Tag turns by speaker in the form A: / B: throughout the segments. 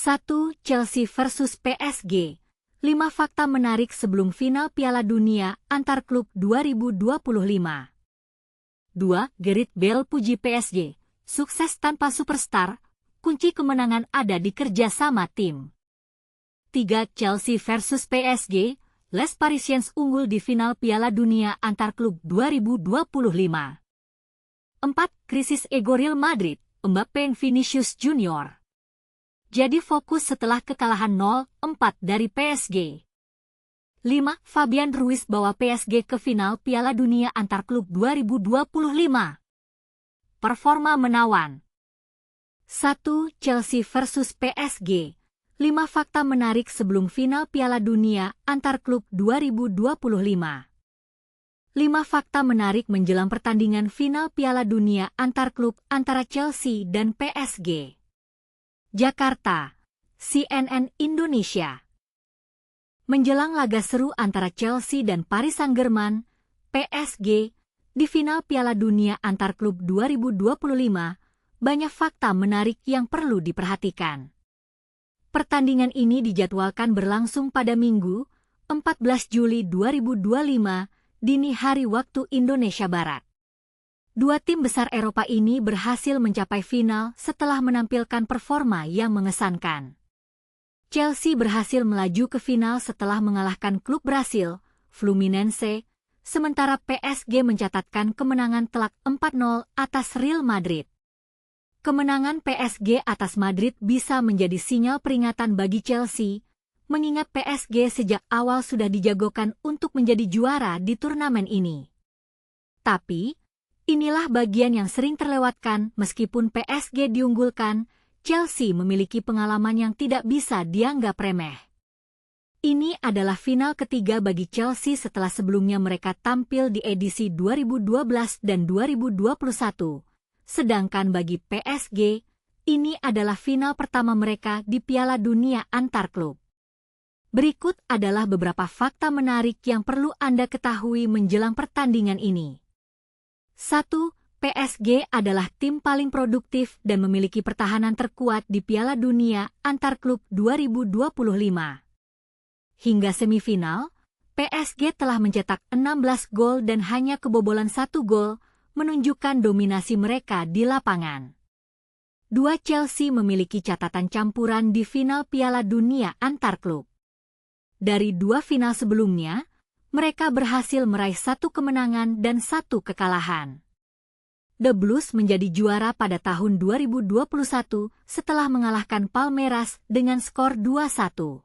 A: 1. Chelsea versus PSG. 5 fakta menarik sebelum final Piala Dunia antar klub 2025. 2. Gareth Bale puji PSG. Sukses tanpa superstar, kunci kemenangan ada di kerjasama tim. 3. Chelsea versus PSG. Les Parisiens unggul di final Piala Dunia antar klub 2025. 4. Krisis ego Real Madrid, Mbappe Vinicius Junior. Jadi fokus setelah kekalahan 0-4 dari PSG. 5. Fabian Ruiz bawa PSG ke final Piala Dunia antar klub 2025. Performa menawan. 1. Chelsea versus PSG. 5 fakta menarik sebelum final Piala Dunia antar klub 2025. 5 fakta menarik menjelang pertandingan final Piala Dunia antar klub antara Chelsea dan PSG. Jakarta, CNN Indonesia. Menjelang laga seru antara Chelsea dan Paris Saint-Germain, PSG, di final Piala Dunia antar klub 2025, banyak fakta menarik yang perlu diperhatikan. Pertandingan ini dijadwalkan berlangsung pada Minggu, 14 Juli 2025, dini hari waktu Indonesia Barat. Dua tim besar Eropa ini berhasil mencapai final setelah menampilkan performa yang mengesankan. Chelsea berhasil melaju ke final setelah mengalahkan klub Brasil, Fluminense, sementara PSG mencatatkan kemenangan telak 4-0 atas Real Madrid. Kemenangan PSG atas Madrid bisa menjadi sinyal peringatan bagi Chelsea, mengingat PSG sejak awal sudah dijagokan untuk menjadi juara di turnamen ini. Tapi, inilah bagian yang sering terlewatkan. Meskipun PSG diunggulkan, Chelsea memiliki pengalaman yang tidak bisa dianggap remeh. Ini adalah final ketiga bagi Chelsea setelah sebelumnya mereka tampil di edisi 2012 dan 2021. Sedangkan bagi PSG, ini adalah final pertama mereka di Piala Dunia antar klub. Berikut adalah beberapa fakta menarik yang perlu Anda ketahui menjelang pertandingan ini. 1. PSG adalah tim paling produktif dan memiliki pertahanan terkuat di Piala Dunia antar klub 2025. Hingga semifinal, PSG telah mencetak 16 gol dan hanya kebobolan 1 gol, menunjukkan dominasi mereka di lapangan. 2. Chelsea memiliki catatan campuran di final Piala Dunia antar klub. Dari 2 final sebelumnya, mereka berhasil meraih 1 kemenangan dan 1 kekalahan. The Blues menjadi juara pada tahun 2021 setelah mengalahkan Palmeiras dengan skor 2-1.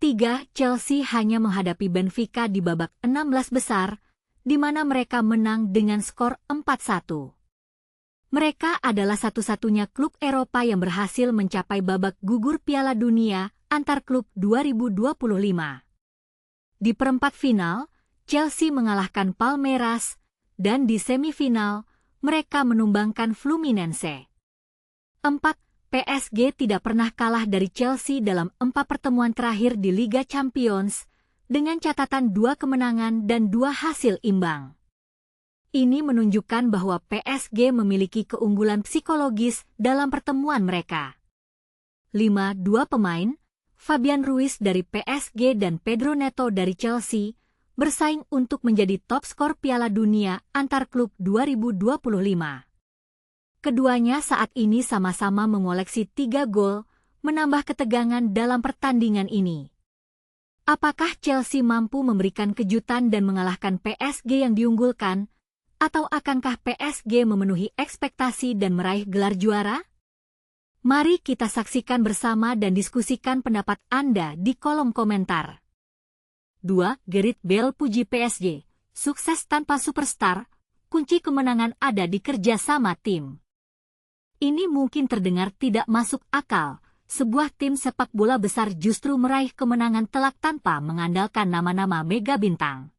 A: 3. Chelsea hanya menghadapi Benfica di babak 16 besar, di mana mereka menang dengan skor 4-1. Mereka adalah satu-satunya klub Eropa yang berhasil mencapai babak gugur Piala Dunia antar klub 2025. Di perempat final, Chelsea mengalahkan Palmeiras, dan di semifinal, mereka menumbangkan Fluminense. 4. PSG tidak pernah kalah dari Chelsea dalam 4 pertemuan terakhir di Liga Champions, dengan catatan 2 kemenangan dan 2 hasil imbang. Ini menunjukkan bahwa PSG memiliki keunggulan psikologis dalam pertemuan mereka. 5. 2 pemain, Fabian Ruiz dari PSG dan Pedro Neto dari Chelsea, bersaing untuk menjadi top skor Piala Dunia antar klub 2025. Keduanya saat ini sama-sama mengoleksi 3 gol, menambah ketegangan dalam pertandingan ini. Apakah Chelsea mampu memberikan kejutan dan mengalahkan PSG yang diunggulkan, atau akankah PSG memenuhi ekspektasi dan meraih gelar juara? Mari kita saksikan bersama dan diskusikan pendapat Anda di kolom komentar. 2. Gareth Bale puji PSG. Sukses tanpa superstar, kunci kemenangan ada di kerjasama tim. Ini mungkin terdengar tidak masuk akal. Sebuah tim sepak bola besar justru meraih kemenangan telak tanpa mengandalkan nama-nama mega bintang.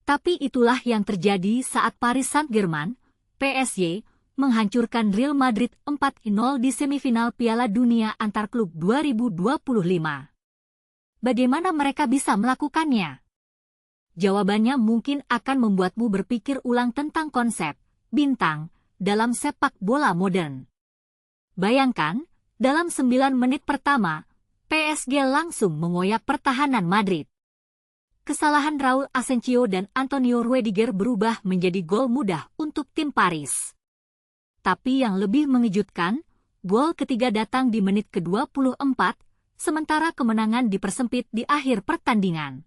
A: Tapi itulah yang terjadi saat Paris Saint-Germain, PSG, menghancurkan Real Madrid 4-0 di semifinal Piala Dunia antar klub 2025. Bagaimana mereka bisa melakukannya? Jawabannya mungkin akan membuatmu berpikir ulang tentang konsep bintang dalam sepak bola modern. Bayangkan, Dalam 9 menit pertama, PSG langsung mengoyak pertahanan Madrid. Kesalahan Raul Asensio dan Antonio Rudiger berubah menjadi gol mudah untuk tim Paris. Tapi yang lebih mengejutkan, gol ketiga datang di menit ke-24, sementara kemenangan dipersempit di akhir pertandingan.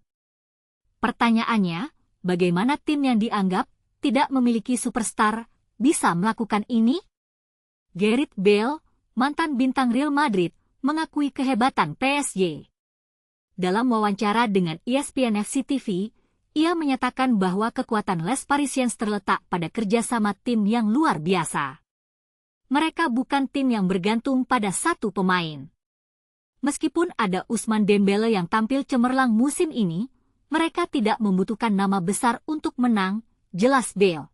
A: Pertanyaannya, bagaimana tim yang dianggap tidak memiliki superstar bisa melakukan ini? Gareth Bale, mantan bintang Real Madrid, mengakui kehebatan PSG. Dalam wawancara dengan ESPN FC TV, ia menyatakan bahwa kekuatan Les Parisiens terletak pada kerjasama tim yang luar biasa. Mereka bukan tim yang bergantung pada satu pemain. Meskipun ada Ousmane Dembélé yang tampil cemerlang musim ini, mereka tidak membutuhkan nama besar untuk menang, jelas Bale.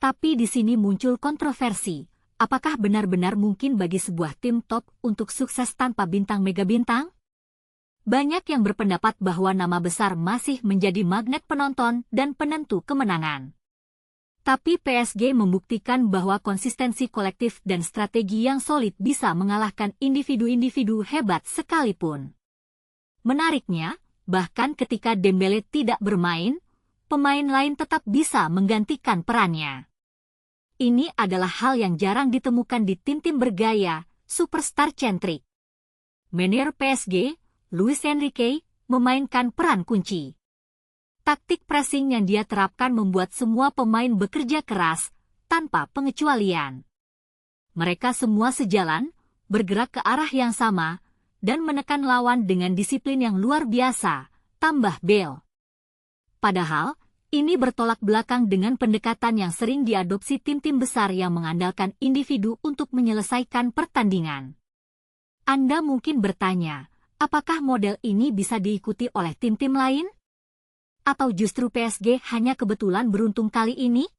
A: Tapi di sini muncul kontroversi. Apakah benar-benar mungkin bagi sebuah tim top untuk sukses tanpa bintang mega bintang? Banyak yang berpendapat bahwa nama besar masih menjadi magnet penonton dan penentu kemenangan. Tapi PSG membuktikan bahwa konsistensi kolektif dan strategi yang solid bisa mengalahkan individu-individu hebat sekalipun. Menariknya, bahkan ketika Dembélé tidak bermain, pemain lain tetap bisa menggantikan perannya. Ini adalah hal yang jarang ditemukan di tim-tim bergaya, superstar-centric. Manajer PSG, Luis Enrique, memainkan peran kunci. Taktik pressing yang dia terapkan membuat semua pemain bekerja keras, tanpa pengecualian. Mereka semua sejalan, bergerak ke arah yang sama, dan menekan lawan dengan disiplin yang luar biasa, tambah Bale. Padahal, ini bertolak belakang dengan pendekatan yang sering diadopsi tim-tim besar yang mengandalkan individu untuk menyelesaikan pertandingan. Anda mungkin bertanya, apakah model ini bisa diikuti oleh tim-tim lain? Atau justru PSG hanya kebetulan beruntung kali ini?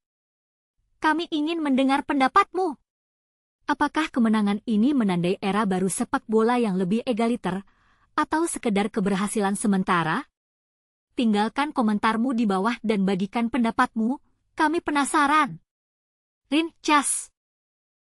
A: Kami ingin mendengar pendapatmu. Apakah kemenangan ini menandai era baru sepak bola yang lebih egaliter, atau sekedar keberhasilan sementara? Tinggalkan komentarmu di bawah dan bagikan pendapatmu, kami penasaran. Rin Cas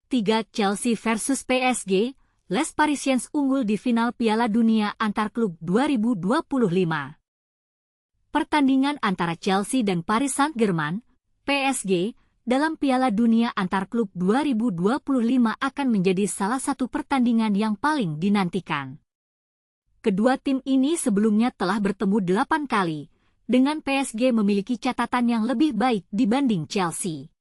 A: 3 Chelsea versus PSG, Les Parisiens unggul di final Piala Dunia antar klub 2025. Pertandingan antara Chelsea dan Paris Saint-Germain, PSG, dalam Piala Dunia antar klub 2025 akan menjadi salah satu pertandingan yang paling dinantikan. Kedua tim ini sebelumnya telah bertemu 8 kali, dengan PSG memiliki catatan yang lebih baik dibanding Chelsea.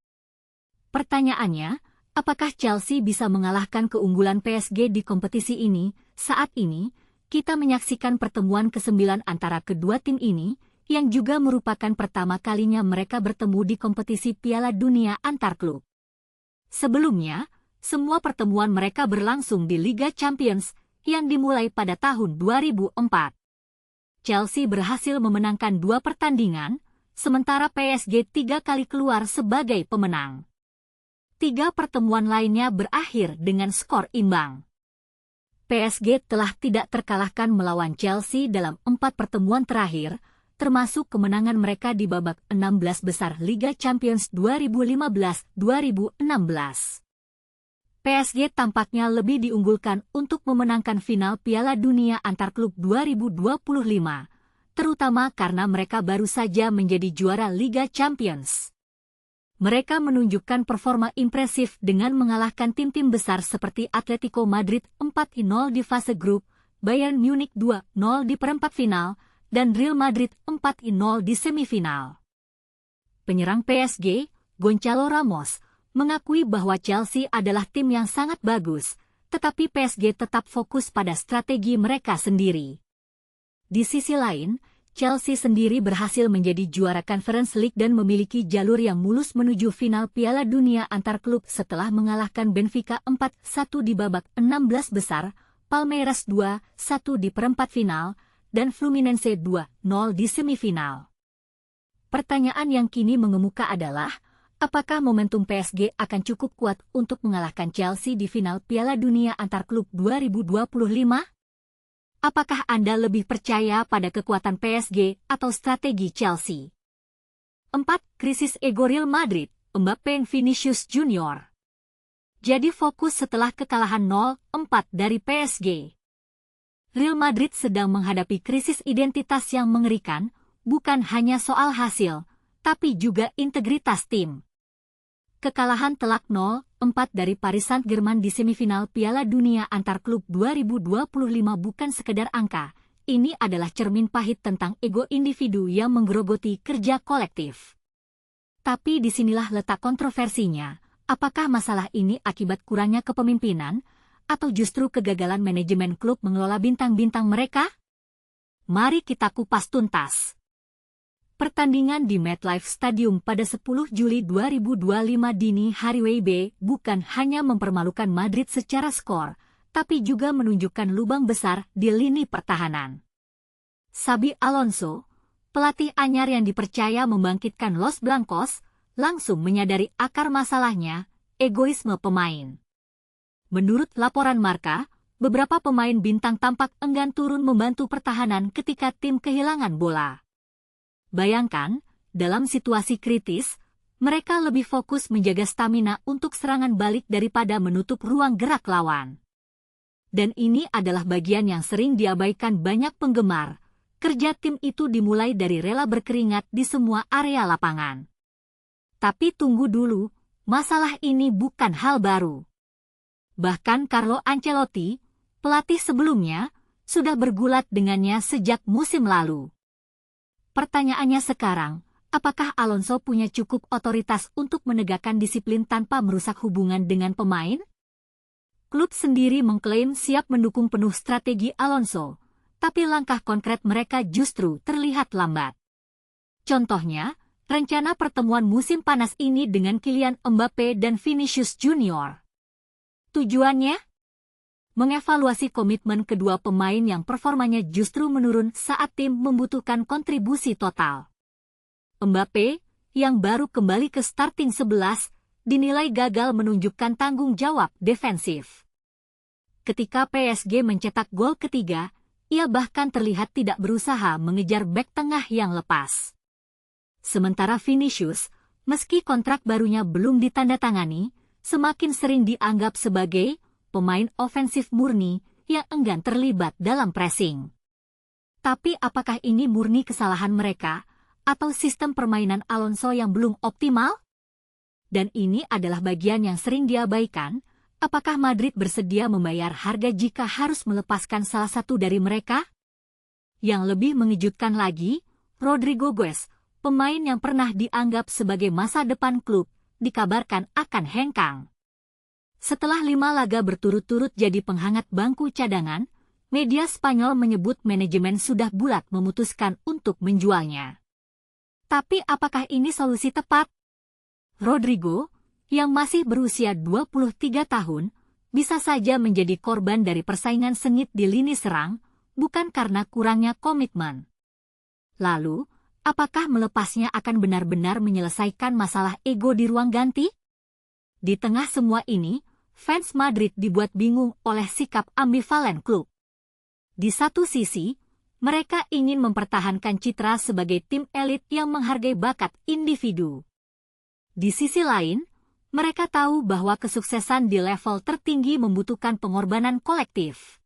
A: Pertanyaannya, apakah Chelsea bisa mengalahkan keunggulan PSG di kompetisi ini? Saat ini, kita menyaksikan pertemuan ke-9 antara kedua tim ini, yang juga merupakan pertama kalinya mereka bertemu di kompetisi Piala Dunia antar klub. Sebelumnya, semua pertemuan mereka berlangsung di Liga Champions, yang dimulai pada tahun 2004. Chelsea berhasil memenangkan 2 pertandingan, sementara PSG 3 kali keluar sebagai pemenang. 3 pertemuan lainnya berakhir dengan skor imbang. PSG telah tidak terkalahkan melawan Chelsea dalam 4 pertemuan terakhir, termasuk kemenangan mereka di babak 16 besar Liga Champions 2015-2016. PSG tampaknya lebih diunggulkan untuk memenangkan final Piala Dunia antar klub 2025, terutama karena mereka baru saja menjadi juara Liga Champions. Mereka menunjukkan performa impresif dengan mengalahkan tim-tim besar seperti Atletico Madrid 4-0 di fase grup, Bayern Munich 2-0 di perempat final, dan Real Madrid 4-0 di semifinal. Penyerang PSG, Gonçalo Ramos, mengakui bahwa Chelsea adalah tim yang sangat bagus, tetapi PSG tetap fokus pada strategi mereka sendiri. Di sisi lain, Chelsea sendiri berhasil menjadi juara Conference League dan memiliki jalur yang mulus menuju final Piala Dunia antar klub setelah mengalahkan Benfica 4-1 di babak 16 besar, Palmeiras 2-1 di perempat final, dan Fluminense 2-0 di semifinal. Pertanyaan yang kini mengemuka adalah, apakah momentum PSG akan cukup kuat untuk mengalahkan Chelsea di final Piala Dunia antar klub 2025? Apakah Anda lebih percaya pada kekuatan PSG atau strategi Chelsea? 4. Krisis ego Real Madrid, Mbappé Vinicius Junior. jadi fokus setelah kekalahan 0-4 dari PSG. Real Madrid sedang menghadapi krisis identitas yang mengerikan, bukan hanya soal hasil, tapi juga integritas tim. Kekalahan telak 0-4 dari Paris Saint-Germain di semifinal Piala Dunia antar klub 2025 bukan sekedar angka, ini adalah cermin pahit tentang ego individu yang menggerogoti kerja kolektif. Tapi disinilah letak kontroversinya, apakah masalah ini akibat kurangnya kepemimpinan, atau justru kegagalan manajemen klub mengelola bintang-bintang mereka? Mari kita kupas tuntas. Pertandingan di MetLife Stadium pada 10 Juli 2025 dini hari WIB bukan hanya mempermalukan Madrid secara skor, tapi juga menunjukkan lubang besar di lini pertahanan. Xabi Alonso, pelatih anyar yang dipercaya membangkitkan Los Blancos, langsung menyadari akar masalahnya, egoisme pemain. Menurut laporan Marca, beberapa pemain bintang tampak enggan turun membantu pertahanan ketika tim kehilangan bola. Bayangkan, dalam situasi kritis, mereka lebih fokus menjaga stamina untuk serangan balik daripada menutup ruang gerak lawan. Dan ini adalah bagian yang sering diabaikan banyak penggemar. Kerja tim itu dimulai dari rela berkeringat di semua area lapangan. Tapi tunggu dulu, masalah ini bukan hal baru. Bahkan Carlo Ancelotti, pelatih sebelumnya, sudah bergulat dengannya sejak musim lalu. Pertanyaannya sekarang, apakah Alonso punya cukup otoritas untuk menegakkan disiplin tanpa merusak hubungan dengan pemain? Klub sendiri mengklaim siap mendukung penuh strategi Alonso, tapi langkah konkret mereka justru terlihat lambat. Contohnya, rencana pertemuan musim panas ini dengan Kylian Mbappe dan Vinicius Junior. Tujuannya? Mengevaluasi komitmen kedua pemain yang performanya justru menurun saat tim membutuhkan kontribusi total. Mbappe, yang baru kembali ke starting 11, dinilai gagal menunjukkan tanggung jawab defensif. Ketika PSG mencetak gol ketiga, ia bahkan terlihat tidak berusaha mengejar bek tengah yang lepas. Sementara Vinicius, meski kontrak barunya belum ditandatangani, semakin sering dianggap sebagai pemain ofensif murni yang enggan terlibat dalam pressing. Tapi apakah ini murni kesalahan mereka, atau sistem permainan Alonso yang belum optimal? Dan ini adalah bagian yang sering diabaikan, apakah Madrid bersedia membayar harga jika harus melepaskan salah satu dari mereka? Yang lebih mengejutkan lagi, Rodrygo Goes, pemain yang pernah dianggap sebagai masa depan klub, dikabarkan akan hengkang. Setelah 5 laga berturut-turut jadi penghangat bangku cadangan, media Spanyol menyebut manajemen sudah bulat memutuskan untuk menjualnya. Tapi apakah ini solusi tepat? Rodrygo, yang masih berusia 23 tahun, bisa saja menjadi korban dari persaingan sengit di lini serang, bukan karena kurangnya komitmen. Lalu, apakah melepasnya akan benar-benar menyelesaikan masalah ego di ruang ganti? Di tengah semua ini, fans Madrid dibuat bingung oleh sikap ambivalen klub. Di satu sisi, mereka ingin mempertahankan citra sebagai tim elit yang menghargai bakat individu. Di sisi lain, mereka tahu bahwa kesuksesan di level tertinggi membutuhkan pengorbanan kolektif.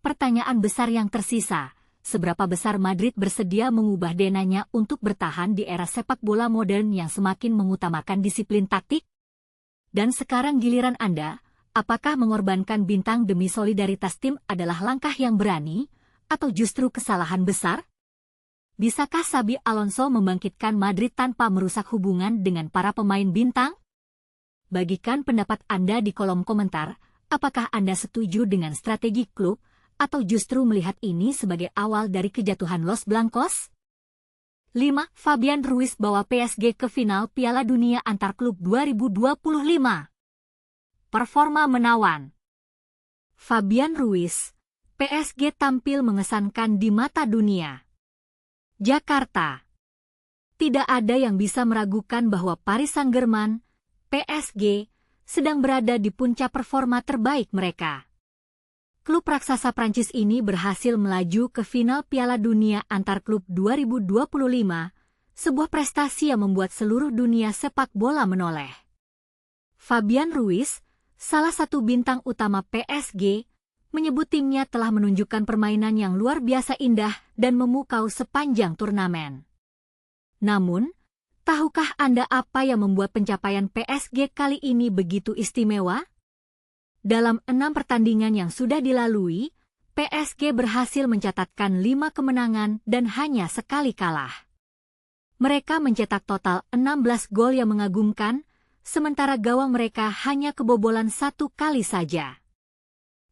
A: Pertanyaan besar yang tersisa, seberapa besar Madrid bersedia mengubah DNA-nya untuk bertahan di era sepak bola modern yang semakin mengutamakan disiplin taktik? Dan sekarang giliran Anda, apakah mengorbankan bintang demi solidaritas tim adalah langkah yang berani, atau justru kesalahan besar? Bisakah Xabi Alonso membangkitkan Madrid tanpa merusak hubungan dengan para pemain bintang? Bagikan pendapat Anda di kolom komentar, apakah Anda setuju dengan strategi klub, atau justru melihat ini sebagai awal dari kejatuhan Los Blancos? 5. Fabian Ruiz bawa PSG ke final Piala Dunia antar klub 2025. Performa menawan. Fabian Ruiz, PSG tampil mengesankan di mata dunia. Jakarta. Tidak ada yang bisa meragukan bahwa Paris Saint-Germain, PSG, sedang berada di puncak performa terbaik mereka. Klub raksasa Prancis ini berhasil melaju ke final Piala Dunia antar klub 2025, sebuah prestasi yang membuat seluruh dunia sepak bola menoleh. Fabian Ruiz, salah satu bintang utama PSG, menyebut timnya telah menunjukkan permainan yang luar biasa indah dan memukau sepanjang turnamen. Namun, tahukah Anda apa yang membuat pencapaian PSG kali ini begitu istimewa? Dalam 6 pertandingan yang sudah dilalui, PSG berhasil mencatatkan 5 kemenangan dan hanya sekali kalah. Mereka mencetak total 16 gol yang mengagumkan, sementara gawang mereka hanya kebobolan 1 kali saja.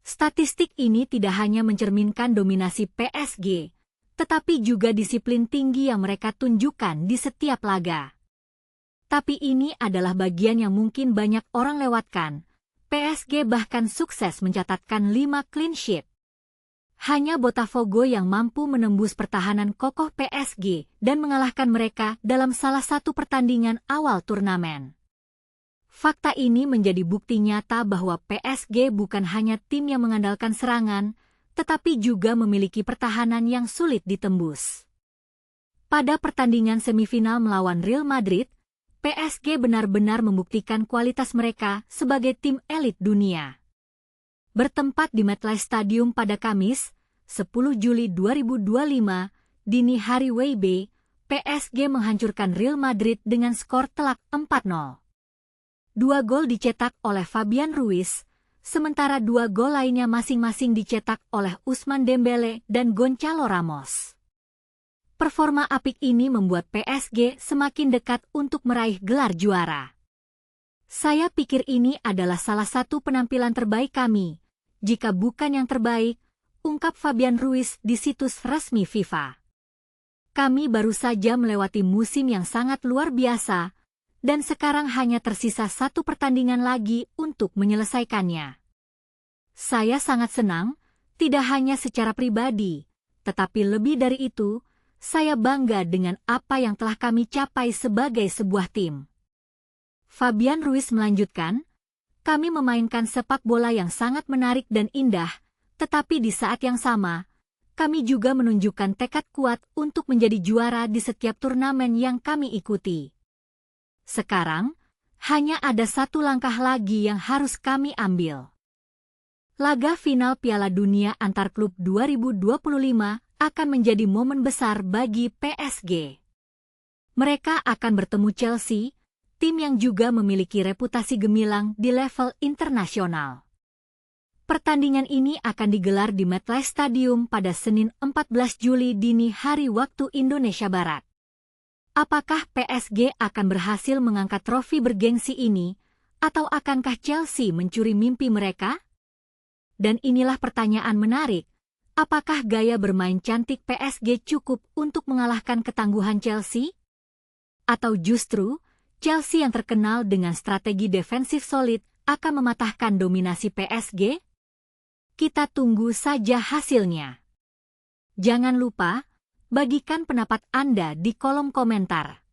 A: Statistik ini tidak hanya mencerminkan dominasi PSG, tetapi juga disiplin tinggi yang mereka tunjukkan di setiap laga. Tapi ini adalah bagian yang mungkin banyak orang lewatkan. PSG bahkan sukses mencatatkan 5 clean sheet. Hanya Botafogo yang mampu menembus pertahanan kokoh PSG dan mengalahkan mereka dalam salah satu pertandingan awal turnamen. Fakta ini menjadi bukti nyata bahwa PSG bukan hanya tim yang mengandalkan serangan, tetapi juga memiliki pertahanan yang sulit ditembus. Pada pertandingan semifinal melawan Real Madrid, PSG benar-benar membuktikan kualitas mereka sebagai tim elit dunia. Bertempat di MetLife Stadium pada Kamis, 10 Juli 2025, dini hari WIB, PSG menghancurkan Real Madrid dengan skor telak 4-0. 2 gol dicetak oleh Fabian Ruiz, sementara 2 gol lainnya masing-masing dicetak oleh Ousmane Dembélé dan Gonçalo Ramos. Performa apik ini membuat PSG semakin dekat untuk meraih gelar juara. Saya pikir ini adalah salah satu penampilan terbaik kami, jika bukan yang terbaik, ungkap Fabian Ruiz di situs resmi FIFA. Kami baru saja melewati musim yang sangat luar biasa, dan sekarang hanya tersisa 1 pertandingan lagi untuk menyelesaikannya. Saya sangat senang, tidak hanya secara pribadi, tetapi lebih dari itu, saya bangga dengan apa yang telah kami capai sebagai sebuah tim. Fabian Ruiz melanjutkan, kami memainkan sepak bola yang sangat menarik dan indah, tetapi di saat yang sama, kami juga menunjukkan tekad kuat untuk menjadi juara di setiap turnamen yang kami ikuti. Sekarang, hanya ada 1 langkah lagi yang harus kami ambil. Laga final Piala Dunia antar klub 2025 akan menjadi momen besar bagi PSG. Mereka akan bertemu Chelsea, tim yang juga memiliki reputasi gemilang di level internasional. Pertandingan ini akan digelar di MetLife Stadium pada Senin 14 Juli dini hari waktu Indonesia Barat. Apakah PSG akan berhasil mengangkat trofi bergengsi ini, atau akankah Chelsea mencuri mimpi mereka? Dan inilah pertanyaan menarik, apakah gaya bermain cantik PSG cukup untuk mengalahkan ketangguhan Chelsea? Atau justru, Chelsea yang terkenal dengan strategi defensif solid akan mematahkan dominasi PSG? Kita tunggu saja hasilnya. Jangan lupa, bagikan pendapat Anda di kolom komentar.